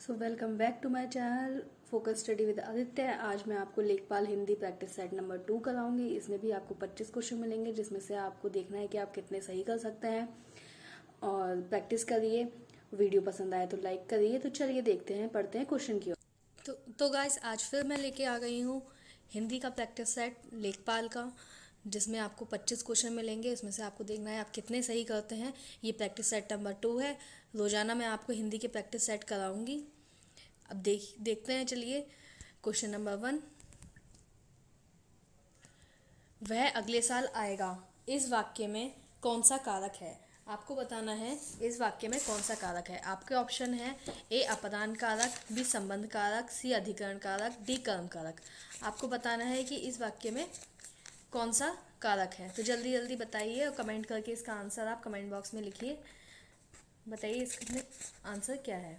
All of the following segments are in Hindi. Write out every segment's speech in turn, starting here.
So welcome back to my channel focus study with Aditya. आज मैं आपको Lekhpal Hindi practice set number 2 कराऊंगी। इसमें भी आपको 25 क्वेश्चन मिलेंगे, जिसमें से आपको देखना है कि आप कितने सही कर सकते हैं और प्रैक्टिस करिए। वीडियो पसंद आए तो लाइक करिए। तो चलिए देखते हैं, पढ़ते हैं क्वेश्चन की ओर। तो गाइस, आज फिर मैं लेके आ गई हूँ हिंदी का प्रैक्टिस सेट लेखपाल का, जिसमें आपको 25 क्वेश्चन मिलेंगे। इसमें से आपको देखना है आप कितने सही करते हैं। ये प्रैक्टिस सेट नंबर 2 है। रोजाना मैं आपको हिंदी के प्रैक्टिस सेट कराऊंगी। अब देखते हैं। चलिए, क्वेश्चन नंबर 1। वह अगले साल आएगा, इस वाक्य में कौन सा कारक है? आपको बताना है इस वाक्य में कौन सा कारक है। आपके ऑप्शन है ए अपादान कारक, बी संबंध कारक, सी अधिकरण कारक, डी कर्म कारक। आपको बताना है कि इस वाक्य में कौन सा कारक है। तो जल्दी जल्दी बताइए और कमेंट करके इसका आंसर आप कमेंट बॉक्स में लिखिए। बताइए इसमें आंसर क्या है।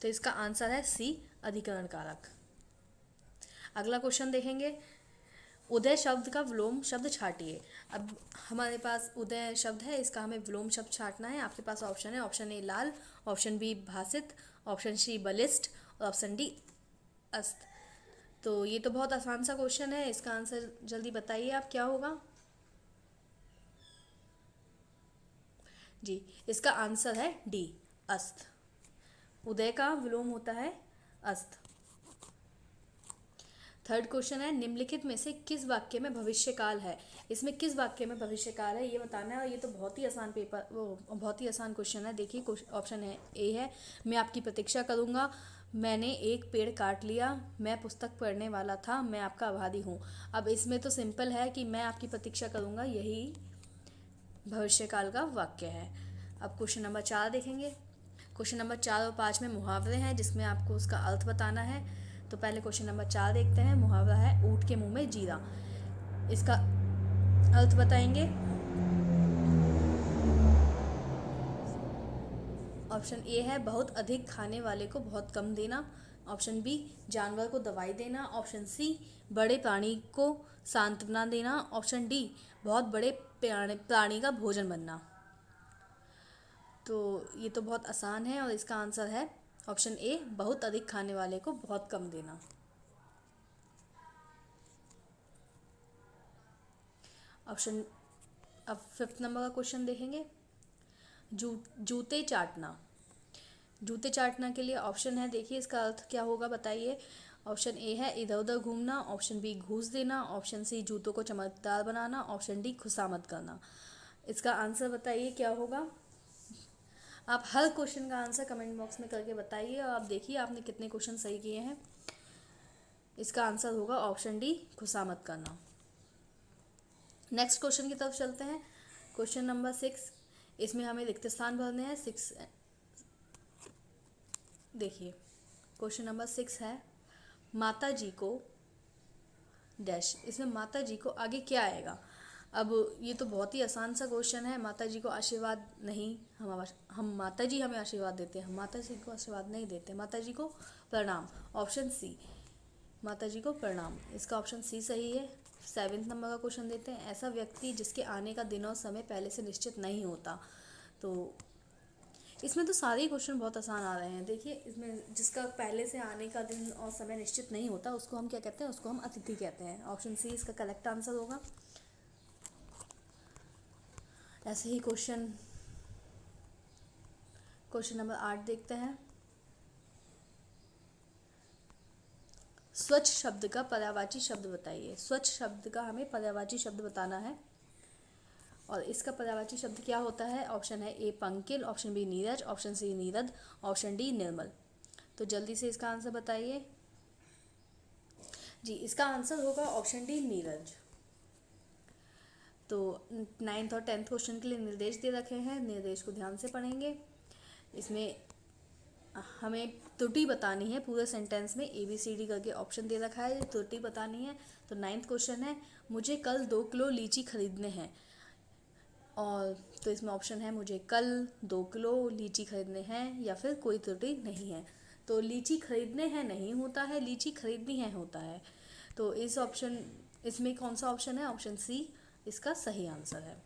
तो इसका आंसर है सी अधिकरण कारक। अगला क्वेश्चन देखेंगे। उदय शब्द का विलोम शब्द छाटिए। अब हमारे पास उदय शब्द है, इसका हमें विलोम शब्द छाटना है। आपके पास ऑप्शन है, ऑप्शन ए लाल, ऑप्शन बी भासित, ऑप्शन सी बलिष्ठ और ऑप्शन डी अस्त। तो ये तो बहुत आसान सा क्वेश्चन है। इसका आंसर जल्दी बताइए आप क्या होगा। जी, इसका आंसर है डी अस्त। उदय का विलोम होता है अस्त। थर्ड क्वेश्चन है, निम्नलिखित में से किस वाक्य में भविष्य काल है? इसमें किस वाक्य में भविष्य काल है ये बताना है। और ये तो बहुत ही आसान बहुत ही आसान क्वेश्चन है। देखिए, ऑप्शन है ए है, मैं आपकी प्रतीक्षा करूंगा, मैंने एक पेड़ काट लिया, मैं पुस्तक पढ़ने वाला था, मैं आपका आभारी हूँ। अब इसमें तो सिंपल है कि मैं आपकी प्रतीक्षा करूंगा, यही भविष्यकाल का वाक्य है। अब क्वेश्चन नंबर 4 देखेंगे। क्वेश्चन नंबर 4 और 5 में मुहावरे हैं, जिसमें आपको उसका अर्थ बताना है। तो पहले क्वेश्चन नंबर 4 देखते हैं। मुहावरा है ऊँट के मुंह में जीरा। इसका अर्थ बताएंगे। ऑप्शन ए है बहुत अधिक खाने वाले को बहुत कम देना। ऑप्शन बी जानवर को दवाई देना। ऑप्शन सी बड़े प्राणी को सांत्वना देना। ऑप्शन डी बहुत बड़े प्राणी का भोजन बनना। तो ये तो बहुत आसान है और इसका आंसर है ऑप्शन ए बहुत अधिक खाने वाले को बहुत कम देना। ऑप्शन अब 5th नंबर का क्वेश्चन देखेंगे। जूते चाटना। जूते चाटना के लिए ऑप्शन है, देखिए इसका अर्थ क्या होगा बताइए। ऑप्शन ए है इधर उधर घूमना। ऑप्शन बी घूस देना। ऑप्शन सी जूतों को चमकदार बनाना। ऑप्शन डी खुशामद करना। इसका आंसर बताइए क्या होगा। आप हर क्वेश्चन का आंसर कमेंट बॉक्स में करके बताइए और आप देखिए आपने कितने क्वेश्चन सही किए हैं। इसका आंसर होगा ऑप्शन डी खुशामद करना। नेक्स्ट क्वेश्चन की तरफ चलते हैं। क्वेश्चन नंबर 6, इसमें हमें रिक्त स्थान भरने हैं। 6 देखिए, क्वेश्चन नंबर 6 है माता जी को डैश। इसमें माता जी को आगे क्या आएगा? अब ये तो बहुत ही आसान सा क्वेश्चन है। माता जी को आशीर्वाद नहीं, हम माता जी हमें आशीर्वाद देते हैं, हम माता जी को आशीर्वाद नहीं देते। माता जी को प्रणाम। ऑप्शन सी माता जी को प्रणाम। इसका ऑप्शन सी सही है। 7th नंबर का क्वेश्चन देते हैं। ऐसा व्यक्ति जिसके आने का दिन और समय पहले से निश्चित नहीं होता। तो इसमें तो सारे क्वेश्चन बहुत आसान आ रहे हैं। देखिए, इसमें जिसका पहले से आने का दिन और समय निश्चित नहीं होता उसको हम क्या कहते हैं? उसको हम अतिथि कहते हैं। ऑप्शन सी इसका करेक्ट आंसर होगा। ऐसे ही क्वेश्चन नंबर 8 देखते हैं। स्वच्छ शब्द का पर्यायवाची शब्द बताइए। स्वच्छ शब्द का हमें पर्यायवाची शब्द बताना है और इसका पर्यायवाची शब्द क्या होता है? ऑप्शन है ए पंकिल, ऑप्शन बी नीरज, ऑप्शन सी नीरद, ऑप्शन डी निर्मल। तो जल्दी से इसका आंसर बताइए। जी, इसका आंसर होगा ऑप्शन डी नीरज। तो 9th और 10th क्वेश्चन के लिए निर्देश दे रखे हैं, निर्देश को ध्यान से पढ़ेंगे। इसमें हमें त्रुटि बतानी है। पूरे सेंटेंस में ABCD करके ऑप्शन दे रखा है, त्रुटि बतानी है। तो 9th क्वेश्चन है मुझे कल 2 किलो लीची खरीदने हैं। और तो इसमें ऑप्शन है मुझे कल 2 किलो लीची खरीदने हैं या फिर कोई त्रुटि नहीं है। तो लीची खरीदने हैं नहीं होता है, लीची खरीदनी है होता है। तो इसमें कौन सा ऑप्शन है? ऑप्शन सी इसका सही आंसर है।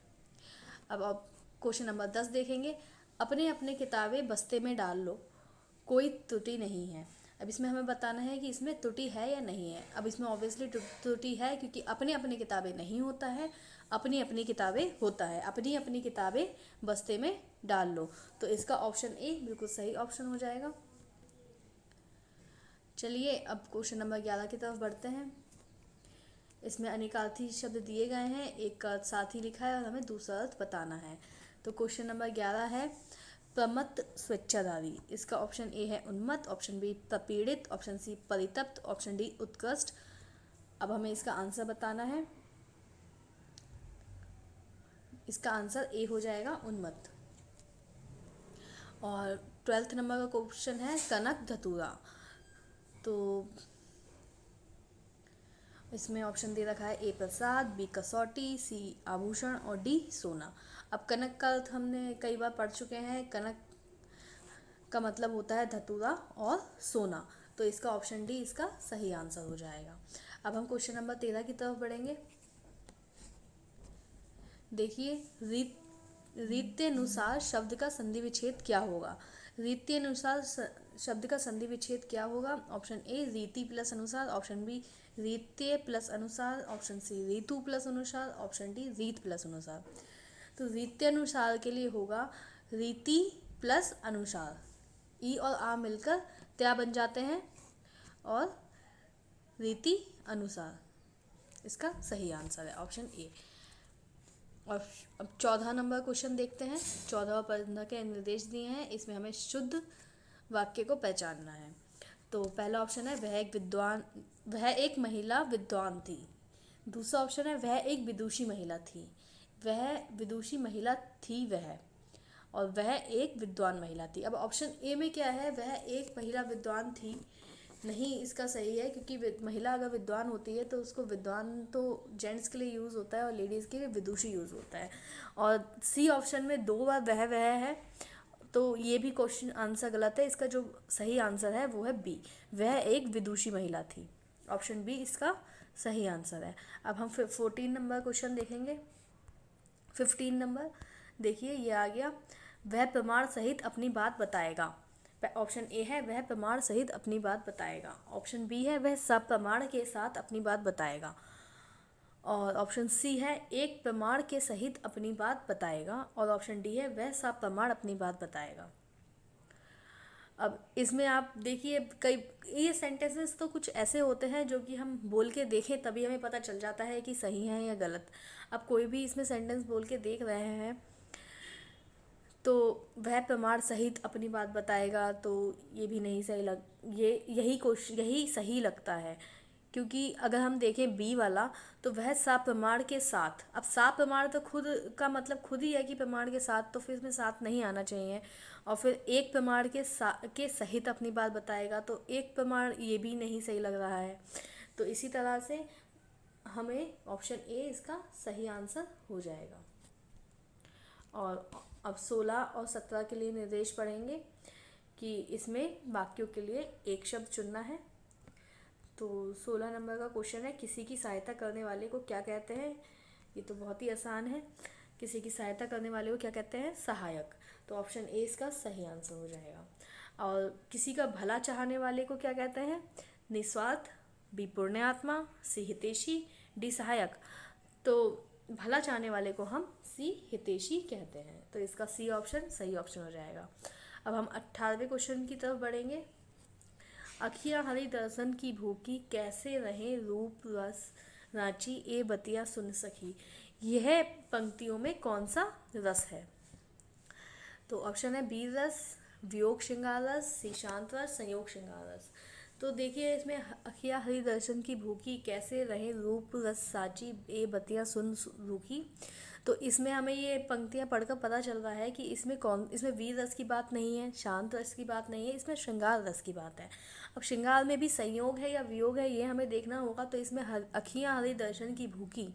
अब क्वेश्चन नंबर 10 देखेंगे। अपने अपने किताबें बस्ते में डाल लो, कोई त्रुटि नहीं है। अब इसमें हमें बताना है कि इसमें त्रुटि है या नहीं है। अब इसमें ऑब्वियसली त्रुटि है, क्योंकि अपने अपने किताबें नहीं होता है, अपनी अपनी किताबें होता है। अपनी अपनी किताबें बस्ते में डाल लो, तो इसका ऑप्शन ए बिल्कुल सही ऑप्शन हो जाएगा। चलिए अब क्वेश्चन नंबर 11 की तरफ बढ़ते हैं। इसमें अनेकार्थी शब्द दिए गए हैं, एक का अर्थ साथ ही लिखा है और हमें दूसरा अर्थ बताना है। तो क्वेश्चन नंबर 11 है प्रमत्त स्वेच्छाधारी। इसका ऑप्शन ए है उन्मत्त, ऑप्शन बी प्रपीड़ित, ऑप्शन सी परितप्त, ऑप्शन डी उत्कृष्ट। अब हमें इसका आंसर बताना है। इसका आंसर ए हो जाएगा उन्मत्त। और 12th नंबर का क्वेश्चन है कनक धतूरा। तो इसमें ऑप्शन दे रखा है ए प्रसाद, बी कसौटी, सी आभूषण और डी सोना। अब कनक का अर्थ हमने कई बार पढ़ चुके हैं। कनक का मतलब होता है धतूरा और सोना, तो इसका ऑप्शन डी इसका सही आंसर हो जाएगा। अब हम क्वेश्चन नंबर 13 की तरफ बढ़ेंगे। देखिए रीत्यनुसार शब्द का संधि विच्छेद क्या होगा। रीत्यनुसार शब्द का संधि विच्छेद क्या होगा। ऑप्शन ए रीति प्लस अनुसार, ऑप्शन बी रीत्य प्लस अनुसार, ऑप्शन सी ऋतु प्लस अनुसार, ऑप्शन डी रीत प्लस अनुसार। तो रीत्यनुसार के लिए होगा रीति प्लस अनुसार। ई और आ मिलकर त्या बन जाते हैं और रीति अनुसार इसका सही आंसर है ऑप्शन ए। और अब 14 नंबर क्वेश्चन देखते हैं। 14 पर के निर्देश दिए हैं, इसमें हमें शुद्ध वाक्य को पहचानना है। तो पहला ऑप्शन है वह एक महिला विद्वान थी। दूसरा ऑप्शन है वह एक विदुषी महिला थी। वह विदुषी महिला थी और वह एक विद्वान महिला थी। अब ऑप्शन ए में क्या है, वह एक महिला विद्वान थी, नहीं इसका सही है, क्योंकि महिला अगर विद्वान होती है तो उसको विद्वान तो जेंट्स के लिए यूज़ होता है और लेडीज़ के लिए विदुषी यूज़ होता है। और सी ऑप्शन में 2 बार वह है, तो ये भी क्वेश्चन आंसर गलत है। इसका जो सही आंसर है वो है बी, वह एक विदुषी महिला थी। ऑप्शन बी इसका सही आंसर है। अब हम 14 नंबर क्वेश्चन देखेंगे। 15 नंबर देखिए ये आ गया, वह प्रमाण सहित अपनी बात बताएगा। ऑप्शन ए है वह प्रमाण सहित अपनी बात बताएगा, ऑप्शन बी है वह सब प्रमाण के साथ अपनी बात बताएगा, और ऑप्शन सी है एक प्रमाण के सहित अपनी बात बताएगा, और ऑप्शन डी है वह सब प्रमाण अपनी बात बताएगा। अब इसमें आप देखिए कई ये सेंटेंसेस तो कुछ ऐसे होते हैं जो कि हम बोल के देखें तभी हमें पता चल जाता है कि सही है या गलत। अब कोई भी इसमें सेंटेंस बोल के देख रहे हैं तो वह प्रमाण सहित अपनी बात बताएगा, तो ये भी नहीं सही यही सही लगता है, क्योंकि अगर हम देखें बी वाला तो वह सा प्रमाण के साथ। अब सा प्रमाण तो खुद का मतलब खुद ही है कि प्रमाण के साथ, तो फिर इसमें साथ नहीं आना चाहिए। और फिर एक प्रमाण के सहित अपनी बात बताएगा, तो एक प्रमाण ये भी नहीं सही लग रहा है। तो इसी तरह से हमें ऑप्शन ए इसका सही आंसर हो जाएगा। और अब 16 और 17 के लिए निर्देश पढ़ेंगे कि इसमें वाक्यों के लिए एक शब्द चुनना है। तो 16 नंबर का क्वेश्चन है किसी की सहायता करने वाले को क्या कहते हैं। ये तो बहुत ही आसान है, किसी की सहायता करने वाले को क्या कहते हैं, सहायक। तो ऑप्शन ए इसका सही आंसर हो जाएगा। और किसी का भला चाहने वाले को क्या कहते हैं, निस्वार्थ, बी पुण्यात्मा, सी हितैषी, डी सहायक। तो भला चाहने वाले को हम सी हितैषी कहते हैं, तो इसका सी ऑप्शन सही ऑप्शन हो जाएगा। अब हम 18वें क्वेश्चन की तरफ बढ़ेंगे। अखियाँ हरि दर्शन की भूखी, कैसे रहे रूप रस रांची, ए बतिया सुन सखी। यह पंक्तियों में कौन सा रस है। तो ऑप्शन है बी रस, वियोग श्रृंगार रस, सी शांत रस, संयोग श्रृंगार रस। तो देखिए इसमें अखियाँ हरि दर्शन की भूखी, कैसे रहे रूप रस साची, ए बतिया सुन रूखी। तो इसमें हमें ये पंक्तियाँ पढ़कर पता चल रहा है कि इसमें वीर रस की बात नहीं है, शांत रस की बात नहीं है, इसमें श्रृंगार रस की बात है। अब श्रृंगार में भी संयोग है या वियोग है ये हमें देखना होगा। तो इसमें अखियाँ हरि दर्शन की भूखी,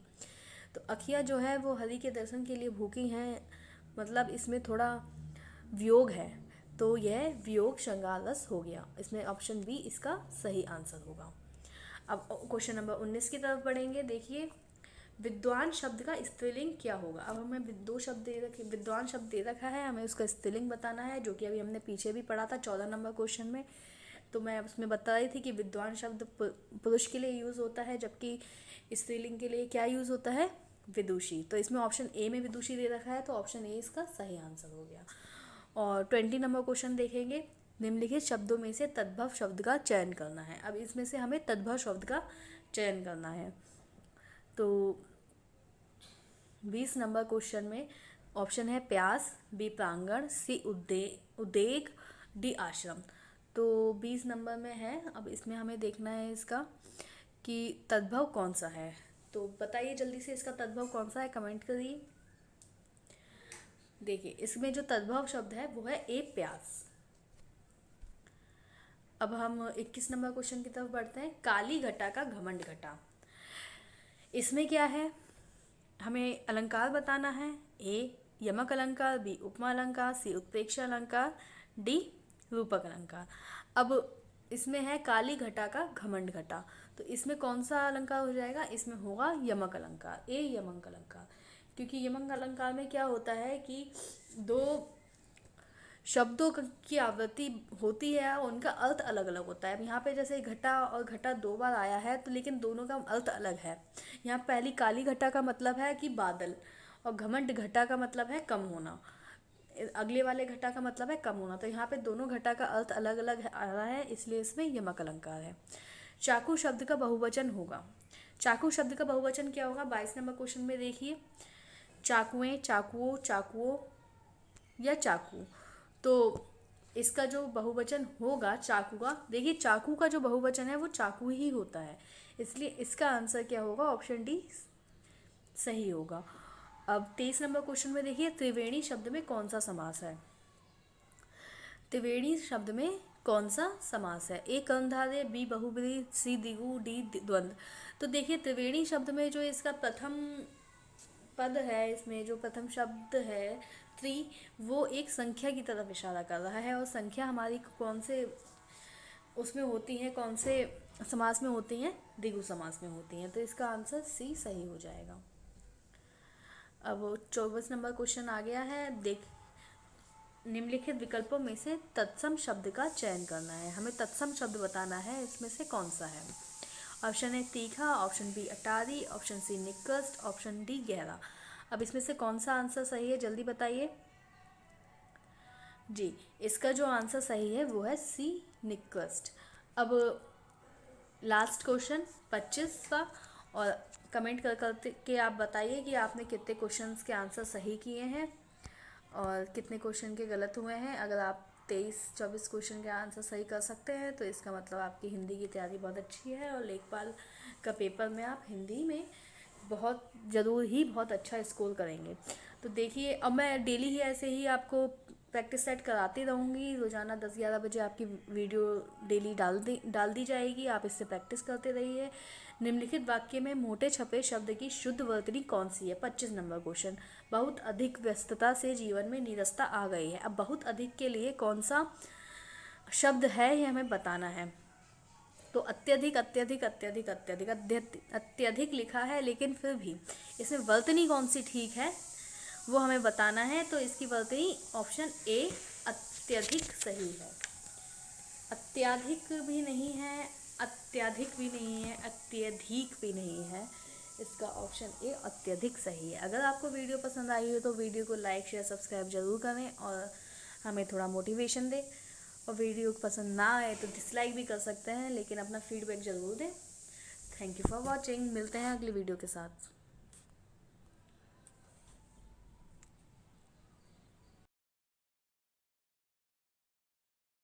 तो अखियाँ जो है वो हरि के दर्शन के लिए भूखी हैं, मतलब इसमें थोड़ा वियोग है, तो यह वियोग श्रृंगार रस हो गया। इसमें ऑप्शन बी इसका सही आंसर होगा। अब क्वेश्चन नंबर 19 की तरफ बढ़ेंगे। देखिए विद्वान शब्द का स्त्रीलिंग क्या होगा। अब हमें दो शब्द दे रखे, विद्वान शब्द दे रखा है, हमें उसका स्त्रीलिंग बताना है, जो कि अभी हमने पीछे भी पढ़ा था 14 नंबर क्वेश्चन में। तो मैं उसमें बता रही थी कि विद्वान शब्द पुरुष के लिए यूज़ होता है, जबकि स्त्रीलिंग के लिए क्या यूज़ होता है, विदुषी। तो इसमें ऑप्शन ए में विदुषी दे रखा है, तो ऑप्शन ए इसका सही आंसर हो गया। और 20 नंबर क्वेश्चन देखेंगे, निम्नलिखित शब्दों में से तद्भव शब्द का चयन करना है। अब इसमें से हमें तद्भव शब्द का चयन करना है। तो 20 नंबर क्वेश्चन में ऑप्शन है प्यास, बी प्रांगण, सी उद्वेग, डी आश्रम। तो 20 नंबर में है, अब इसमें हमें देखना है इसका कि तद्भव कौन सा है। तो बताइए जल्दी से इसका तद्भव कौन सा है, कमेंट करिए। देखिए इसमें जो तद्भव शब्द है वो है ए प्यास। अब हम 21 नंबर क्वेश्चन की तरफ बढ़ते हैं, काली घटा का घमंड घटा। इसमें क्या है, हमें अलंकार बताना है, ए यमक अलंकार, बी उपमा अलंकार, सी उत्प्रेक्षा अलंकार, डी रूपक अलंकार। अब इसमें है काली घटा का घमंड घटा, तो इसमें कौन सा अलंकार हो जाएगा, इसमें होगा यमक अलंकार, ए यमक अलंकार। क्योंकि यमक अलंकार में क्या होता है कि दो शब्दों की आवृत्ति होती है, उनका अर्थ अलग अलग होता है। यहाँ पे जैसे घटा और घटा दो बार आया है, तो लेकिन दोनों का अर्थ अलग है। यहाँ पहली काली घटा का मतलब है कि बादल, और घमंड घटा का मतलब है कम होना, अगले वाले घटा का मतलब है कम होना। तो यहाँ पे दोनों घटा का अर्थ अलग अलग आ रहा है, इसलिए इसमें यमक अलंकार है। चाकू शब्द का बहुवचन होगा, चाकू शब्द का बहुवचन क्या होगा, 22 नंबर क्वेश्चन में देखिए, चाकुएं, चाकुओं, चाकुओं या चाकू। तो इसका जो बहुवचन होगा चाकू का, देखिए चाकू का जो बहुवचन है वो चाकू ही होता है, इसलिए इसका आंसर क्या होगा, ऑप्शन डी सही होगा। अब 23 नंबर क्वेश्चन में देखिए, त्रिवेणी शब्द में कौन सा समास है। त्रिवेणी शब्द में कौन सा समास है, ए कर्मधारय, बी बहुब्रीहि, सी द्विगु, डी द्वंद्व। तो देखिए त्रिवेणी शब्द में जो इसका प्रथम पद है, इसमें जो प्रथम शब्द है त्रि, वो एक संख्या की तरफ इशारा कर रहा है, और संख्या हमारी कौन से उसमें होती हैं, कौन से समास में होती हैं, द्विगु समास में होती हैं। तो इसका आंसर सी सही हो जाएगा। अब 24 नंबर क्वेश्चन आ गया है, देख निम्नलिखित विकल्पों में से तत्सम शब्द का चयन करना है, हमें तत्सम शब्द बताना है, इसमें से कौन सा है। ऑप्शन है तीखा, ऑप्शन बी अटारी, ऑप्शन सी निकृष्ट, ऑप्शन डी गहरा। अब इसमें से कौन सा आंसर सही है, जल्दी बताइए जी। इसका जो आंसर सही है वो है सी निकृष्ट। अब लास्ट क्वेश्चन 25वां, और कमेंट कर के आप बताइए कि आपने कितने क्वेश्चंस के आंसर सही किए हैं और कितने क्वेश्चन के गलत हुए हैं। अगर आप 23-24 क्वेश्चन के आंसर सही कर सकते हैं तो इसका मतलब आपकी हिंदी की तैयारी बहुत अच्छी है, और लेखपाल का पेपर में आप हिंदी में बहुत ज़रूर ही बहुत अच्छा स्कोर करेंगे। तो देखिए अब मैं डेली ही ऐसे ही आपको प्रैक्टिस सेट कराती रहूँगी, रोज़ाना 10-11 बजे आपकी वीडियो डेली डाल दी जाएगी, आप इससे प्रैक्टिस करते रहिए। निम्नलिखित वाक्य में मोटे छपे शब्द की शुद्ध वर्तनी कौन सी है, 25 नंबर क्वेश्चन। बहुत अधिक व्यस्तता से जीवन में नीरसता आ गई है। अब बहुत अधिक के लिए कौन सा शब्द है ये हमें बताना है। तो अत्यधिक अत्यधिक अत्यधिक अत्यधिक अत्यधिक लिखा है, लेकिन फिर भी इसमें वर्तनी कौन सी ठीक है वो हमें बताना है। तो इसकी वर्तनी ऑप्शन ए अत्यधिक सही है। अत्याधिक भी नहीं है, अत्यधिक भी नहीं है, अत्यधिक भी नहीं है, इसका ऑप्शन ए अत्यधिक सही है। अगर आपको वीडियो पसंद आई हो तो वीडियो को लाइक शेयर सब्सक्राइब जरूर करें और हमें थोड़ा मोटिवेशन दें, और वीडियो पसंद ना आए तो डिसलाइक भी कर सकते हैं, लेकिन अपना फीडबैक ज़रूर दें। थैंक यू फॉर वॉचिंग, मिलते हैं अगली वीडियो के साथ।